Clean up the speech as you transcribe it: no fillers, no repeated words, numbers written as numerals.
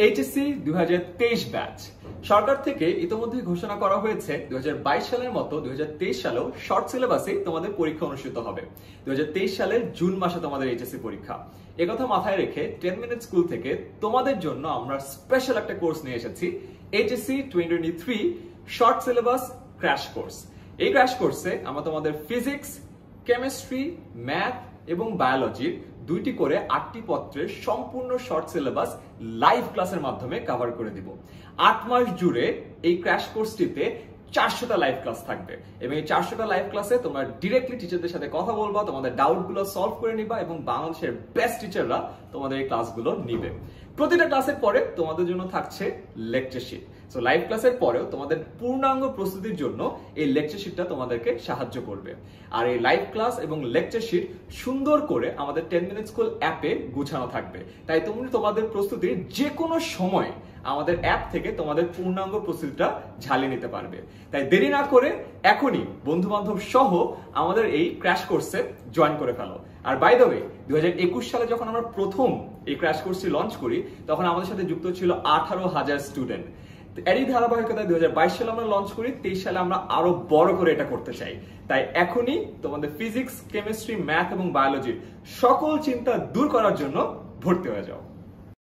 HSC 2023 batch সরকার থেকে ইতোমধ্যে ঘোষণা করা হয়েছে 2022 সালের মতো 2023 সালেও শর্ট সিলেবাসে তোমাদের পরীক্ষা অনুষ্ঠিত হবে। 2023 সালের জুন মাসে তোমাদের এইচএসসি পরীক্ষা। একথা মাথায় রেখে 10 মিনিট স্কুল থেকে তোমাদের জন্য আমরা স্পেশাল একটা কোর্স নিয়ে এসেছি, HSC-23 short syllabus crash course. এই ক্র্যাশ কোর্সে আমরা তোমাদের ফিজিক্স, কেমিস্ট্রি, ম্যাথ এবং বায়োলজির দুইটি করে 8টি পত্রের সম্পূর্ণ শর্ট সিলেবাস লাইভ ক্লাসের মাধ্যমে কভার করে দিব। 8 মাস জুড়ে এই ক্র্যাশ কোর্সটিতে 400টা লাইভ ক্লাস থাকবে এবং এই 400টা লাইভ ক্লাসে তোমরা ডিরেক্টলি টিচারদের সাথে কথা বলবা, তোমাদের ডাউটগুলো সলভ করে নিবা এবং বাংলাদেশের বেস্ট টিচাররা তোমাদের এই ক্লাসগুলো নিবে। প্রতিটা ক্লাসের পরে তোমাদের জন্য থাকছে লেকচার শিট। সো লাইভ ক্লাসের পরেও তোমাদের পূর্ণাঙ্গ প্রস্তুতির জন্য এই লেকচার শিটটা তোমাদেরকে সাহায্য করবে। আর এই লাইভ ক্লাস এবং লেকচার শিট সুন্দর করে আমাদের 10 মিনিট স্কুল অ্যাপে গুছানো থাকবে, তাই তুমি তোমাদের প্রস্তুতির যে কোনো সময় আমাদের অ্যাপ থেকে তোমাদের পূর্ণাঙ্গ প্রস্তুতিটা ঝালিয়ে নিতে পারবে। তাই দেরি না করে এখনই বন্ধু বান্ধব সহ আমাদের এই ক্র্যাশ কোর্সে জয়েন করে ফেলো। আর বাই দ্য ওয়ে 2021 সালে যখন আমরা প্রথম এই ক্র্যাশ কোর্সটি লঞ্চ করি তখন আমাদের সাথে যুক্ত ছিল 18,000 স্টুডেন্ট। এরই ধারাবাহিকতায় 2022 সালে আমরা লঞ্চ করি, 23 সালে আমরা আরো বড় করে এটা করতে চাই। তাই এখনই তোমাদের ফিজিক্স, কেমিস্ট্রি, ম্যাথ এবং বায়োলজির সকল চিন্তা দূর করার জন্য ভর্তি হয়ে যাও।